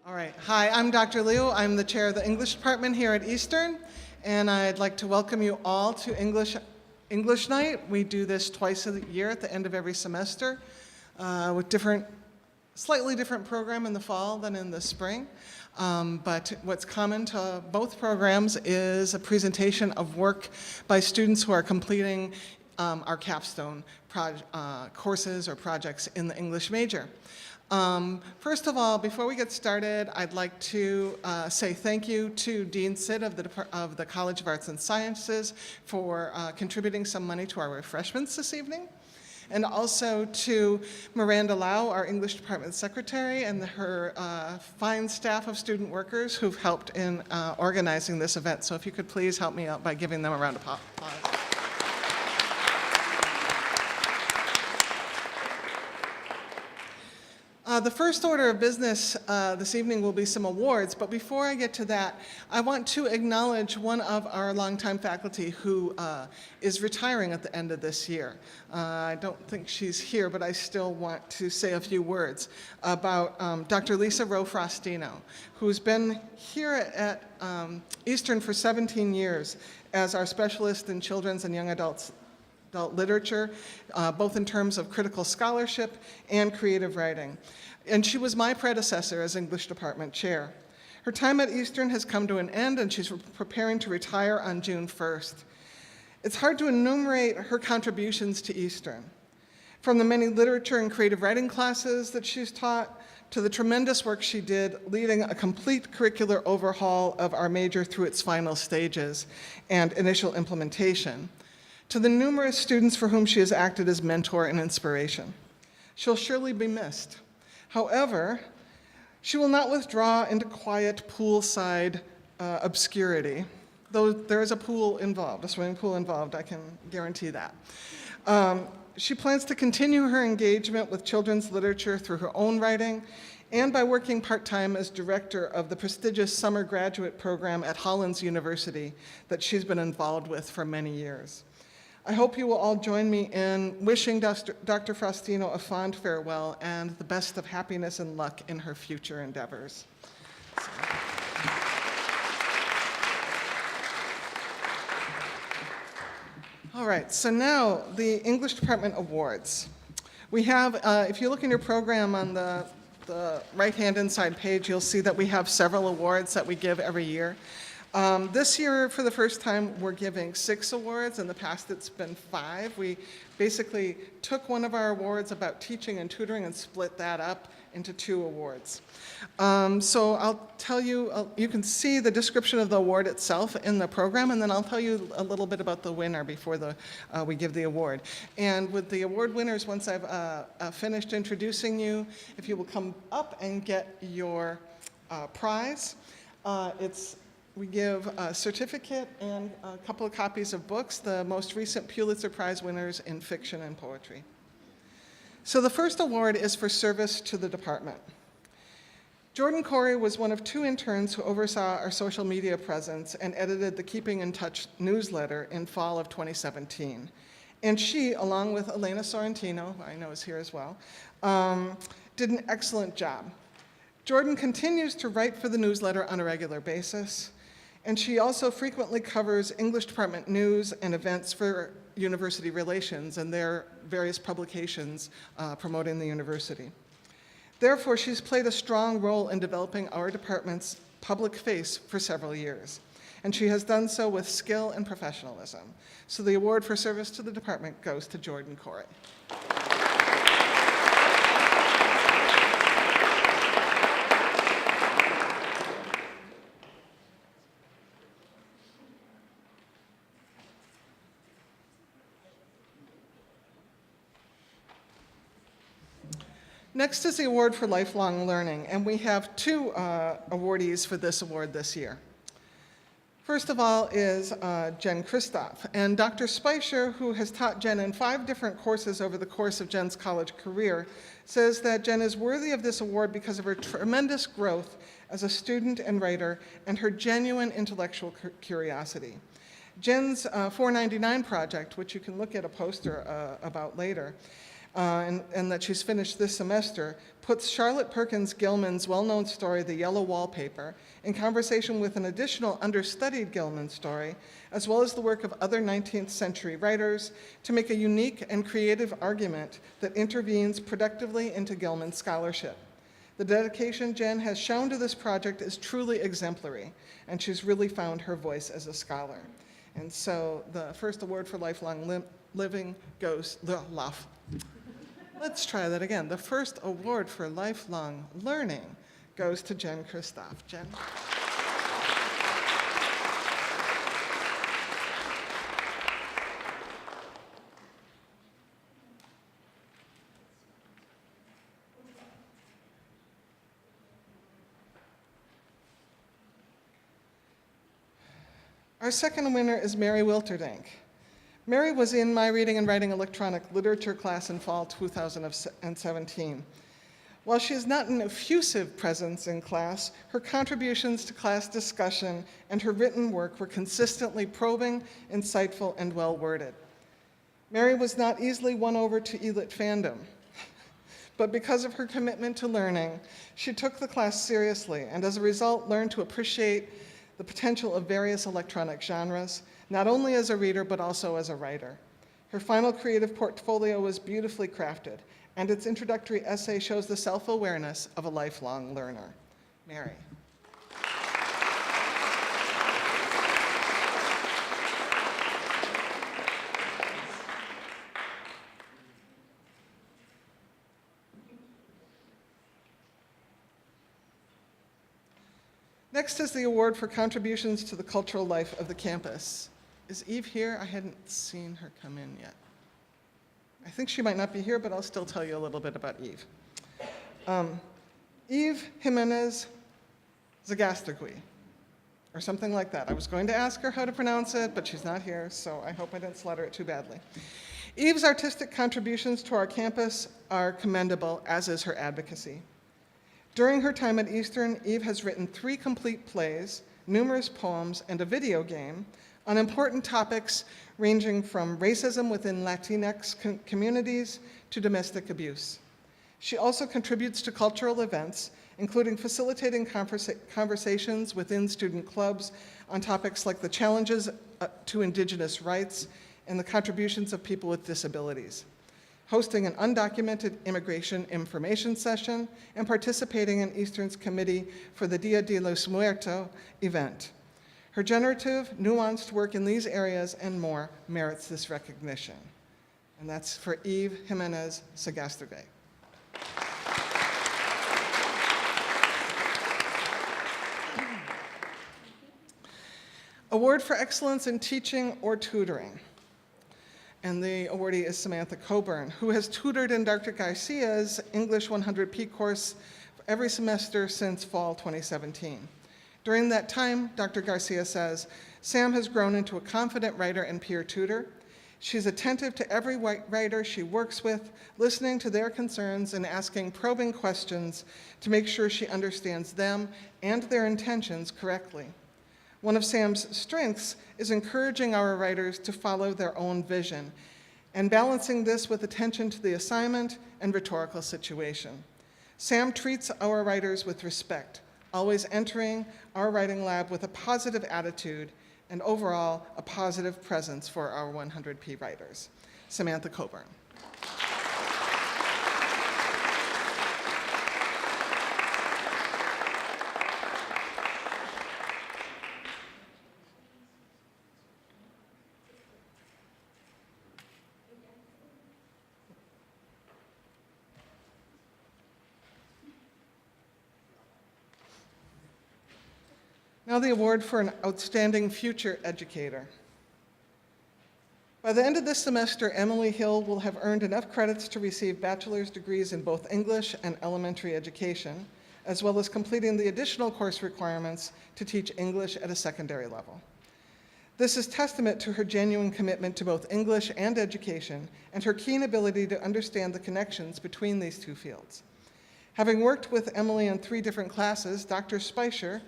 All right. Hi, I'm Dr. Liu. I'm the chair of the English department here at Eastern, and I'd like to welcome you all to English Night. We do this twice a year at the end of every semester with slightly different program in the fall than in the spring. But what's common to both programs is a presentation of work by students who are completing our capstone courses or projects in the English major. First of all, before we get started, I'd like to say thank you to Dean Sid of the College of Arts and Sciences for contributing some money to our refreshments this evening, and also to Miranda Lau, our English department secretary, and her fine staff of student workers who've helped in organizing this event. So if you could please help me out by giving them a round of applause. The first order of business this evening will be some awards, but before I get to that, I want to acknowledge one of our longtime faculty who is retiring at the end of this year. I don't think she's here, but I still want to say a few words about Dr. Lisa Rowe Frostino, who's been here at Eastern for 17 years as our specialist in children's and young adult literature, both in terms of critical scholarship and creative writing. And she was my predecessor as English department chair. Her time at Eastern has come to an end, and she's preparing to retire on June 1st. It's hard to enumerate her contributions to Eastern, from the many literature and creative writing classes that she's taught, to the tremendous work she did leading a complete curricular overhaul of our major through its final stages and initial implementation, to the numerous students for whom she has acted as mentor and inspiration. She'll surely be missed. However, she will not withdraw into quiet poolside obscurity, though there is a pool involved, a swimming pool involved, I can guarantee that. She plans to continue her engagement with children's literature through her own writing and by working part-time as director of the prestigious summer graduate program at Hollins University that she's been involved with for many years. I hope you will all join me in wishing Dr. Frostino a fond farewell and the best of happiness and luck in her future endeavors. All right, so now the English Department Awards. We have, if you look in your program on the right-hand inside page, you'll see that we have several awards that we give every year. This year, for the first time, we're giving 6 awards. In the past, it's been 5. We basically took one of our awards about teaching and tutoring and split that up into 2 awards. So I'll tell you, you can see the description of the award itself in the program, and then I'll tell you a little bit about the winner before we give the award. And with the award winners, once I've finished introducing you, if you will come up and get your prize, we give a certificate and a couple of copies of books, the most recent Pulitzer Prize winners in fiction and poetry. So the first award is for service to the department. Jordan Corey was one of 2 interns who oversaw our social media presence and edited the Keeping in Touch newsletter in fall of 2017. And she, along with Elena Sorrentino, who I know is here as well, did an excellent job. Jordan continues to write for the newsletter on a regular basis, and she also frequently covers English department news and events for university relations and their various publications promoting the university. Therefore, she's played a strong role in developing our department's public face for several years, and she has done so with skill and professionalism. So the award for service to the department goes to Jordan Corey. Next is the award for lifelong learning, and we have 2 awardees for this award this year. First of all is Jen Christoph, and Dr. Speicher, who has taught Jen in 5 different courses over the course of Jen's college career, says that Jen is worthy of this award because of her tremendous growth as a student and writer and her genuine intellectual curiosity. Jen's 499 project, which you can look at a poster about later, and that she's finished this semester, puts Charlotte Perkins Gilman's well-known story, The Yellow Wallpaper, in conversation with an additional understudied Gilman story, as well as the work of other 19th century writers, to make a unique and creative argument that intervenes productively into Gilman scholarship. The dedication Jen has shown to this project is truly exemplary, and she's really found her voice as a scholar. And so the first award for lifelong living goes, let's try that again. The first award for lifelong learning goes to Jen Christoph. Jen. Our second winner is Mary Wilterdink. Mary was in my Reading and Writing Electronic Literature class in fall 2017. While she is not an effusive presence in class, her contributions to class discussion and her written work were consistently probing, insightful, and well-worded. Mary was not easily won over to ELIT fandom, but because of her commitment to learning, she took the class seriously, and as a result, learned to appreciate the potential of various electronic genres, not only as a reader, but also as a writer. Her final creative portfolio was beautifully crafted, and its introductory essay shows the self-awareness of a lifelong learner. Mary. Next is the award for contributions to the cultural life of the campus. Is Eve here? I hadn't seen her come in yet. I think she might not be here, but I'll still tell you a little bit about Eve. Eve Jimenez Zagastegui, or something like that. I was going to ask her how to pronounce it, but she's not here, so I hope I didn't slaughter it too badly. Eve's artistic contributions to our campus are commendable, as is her advocacy. During her time at Eastern, Eve has written 3 complete plays, numerous poems, and a video game on important topics ranging from racism within Latinx communities to domestic abuse. She also contributes to cultural events, including facilitating conversations within student clubs on topics like the challenges to Indigenous rights and the contributions of people with disabilities, hosting an undocumented immigration information session, and participating in Eastern's committee for the Dia de los Muertos event. Her generative, nuanced work in these areas and more merits this recognition. And that's for Eve Jimenez Zagastegui. Award for Excellence in Teaching or Tutoring. And the awardee is Samantha Coburn, who has tutored in Dr. Garcia's English 100P course every semester since fall 2017. During that time, Dr. Garcia says, Sam has grown into a confident writer and peer tutor. She's attentive to every writer she works with, listening to their concerns and asking probing questions to make sure she understands them and their intentions correctly. One of Sam's strengths is encouraging our writers to follow their own vision and balancing this with attention to the assignment and rhetorical situation. Sam treats our writers with respect, always entering our writing lab with a positive attitude and overall a positive presence for our 100P writers. Samantha Coburn. Now the award for an outstanding future educator. By the end of this semester, Emily Hill will have earned enough credits to receive bachelor's degrees in both English and elementary education, as well as completing the additional course requirements to teach English at a secondary level. This is testament to her genuine commitment to both English and education and her keen ability to understand the connections between these two fields. Having worked with Emily in 3 different classes, Dr. Speicher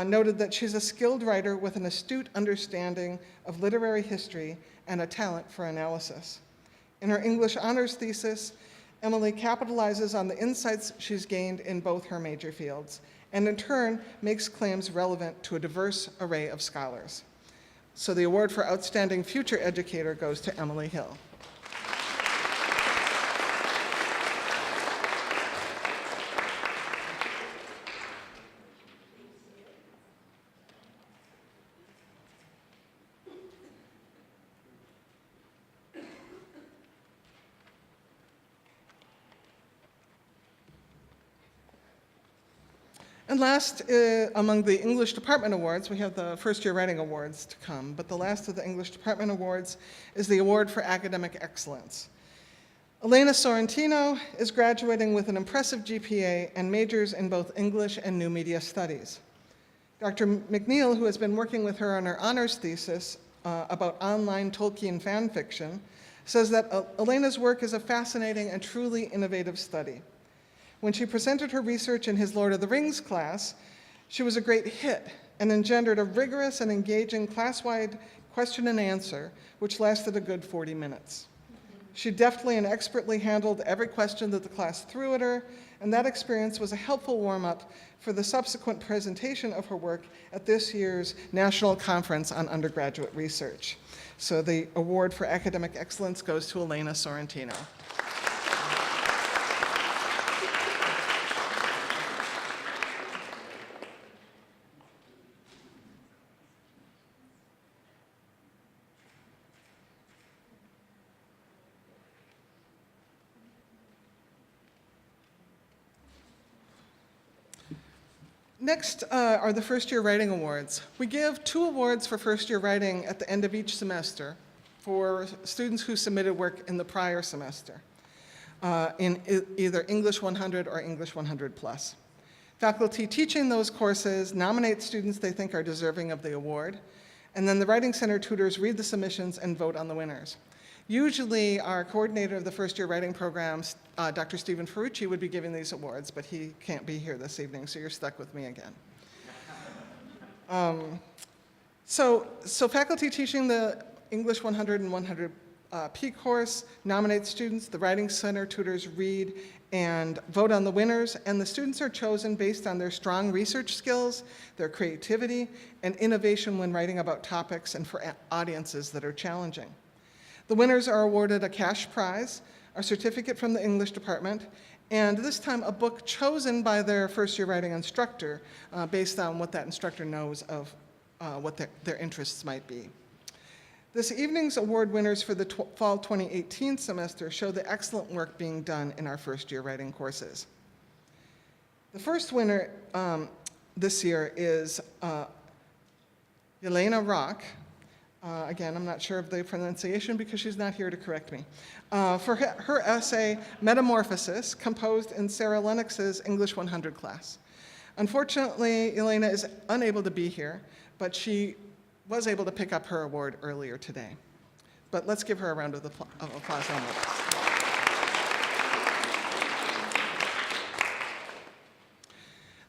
noted that she's a skilled writer with an astute understanding of literary history and a talent for analysis. In her English honors thesis, Emily capitalizes on the insights she's gained in both her major fields, and in turn makes claims relevant to a diverse array of scholars. So the award for Outstanding Future Educator goes to Emily Hill. And last, among the English Department Awards, we have the First Year Writing Awards to come, but the last of the English Department Awards is the Award for Academic Excellence. Elena Sorrentino is graduating with an impressive GPA and majors in both English and New Media Studies. Dr. McNeil, who has been working with her on her honors thesis about online Tolkien fan fiction, says that Elena's work is a fascinating and truly innovative study. When she presented her research in his Lord of the Rings class, she was a great hit and engendered a rigorous and engaging class-wide question and answer, which lasted a good 40 minutes. She deftly and expertly handled every question that the class threw at her, and that experience was a helpful warm-up for the subsequent presentation of her work at this year's National Conference on Undergraduate Research. So the award for academic excellence goes to Elena Sorrentino. Next are the First Year Writing Awards. We give 2 awards for first year writing at the end of each semester for students who submitted work in the prior semester in either English 100 or English 100 plus. Faculty teaching those courses nominate students they think are deserving of the award, and then the Writing Center tutors read the submissions and vote on the winners. Usually, our coordinator of the first year writing programs, Dr. Stephen Ferrucci, would be giving these awards, but he can't be here this evening, so you're stuck with me again. So faculty teaching the English 100 and 100 P course nominate students, the Writing Center tutors read and vote on the winners, and the students are chosen based on their strong research skills, their creativity, and innovation when writing about topics and for audiences that are challenging. The winners are awarded a cash prize, a certificate from the English department, and this time a book chosen by their first year writing instructor based on what that instructor knows of what their interests might be. This evening's award winners for the fall 2018 semester show the excellent work being done in our first year writing courses. The first winner this year is Yelena Rock. Again, I'm not sure of the pronunciation because she's not here to correct me. For her essay, Metamorphosis, composed in Sarah Lennox's English 100 class. Unfortunately, Elena is unable to be here, but she was able to pick up her award earlier today. But let's give her a round of applause on that.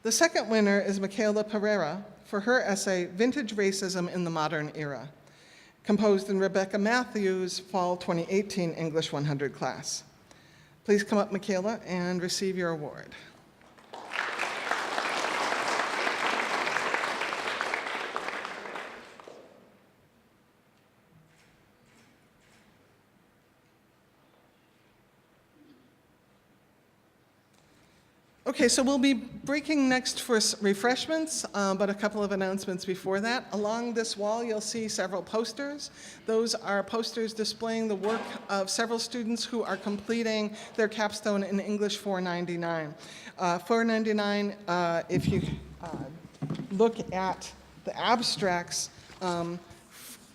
The second winner is Michaela Pereira for her essay, Vintage Racism in the Modern Era, composed in Rebecca Matthews' Fall 2018 English 100 class. Please come up, Michaela, and receive your award. Okay, so we'll be breaking next for refreshments, but a couple of announcements before that. Along this wall, you'll see several posters. Those are posters displaying the work of several students who are completing their capstone in English 499. 499, if you look at the abstracts on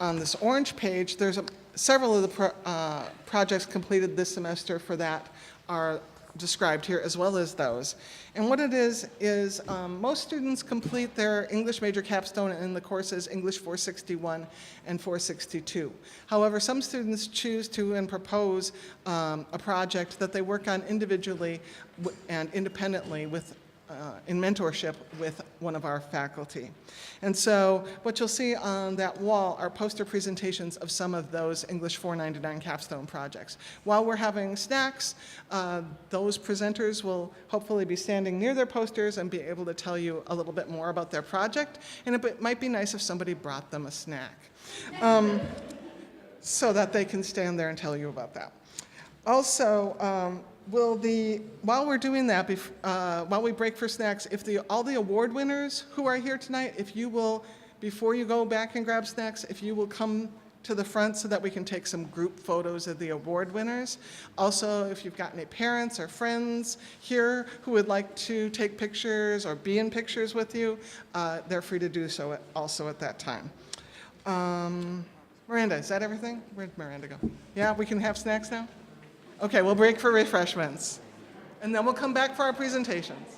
this orange page, there's several of the projects completed this semester for that are described here, as well as those. And what it is most students complete their English major capstone in the courses English 461 and 462. However, some students choose to and propose a project that they work on individually and independently with in mentorship with one of our faculty. And so what you'll see on that wall are poster presentations of some of those English 499 capstone projects. While we're having snacks, those presenters will hopefully be standing near their posters and be able to tell you a little bit more about their project, and it might be nice if somebody brought them a snack so that they can stand there and tell you about that. Also, while we're doing that, while we break for snacks, if all the award winners who are here tonight, if you will, before you go back and grab snacks, if you will come to the front so that we can take some group photos of the award winners. Also, if you've got any parents or friends here who would like to take pictures or be in pictures with you, they're free to do so also at that time. Miranda, is that everything? Where'd Miranda go? Yeah, we can have snacks now? Okay, we'll break for refreshments. And then we'll come back for our presentations.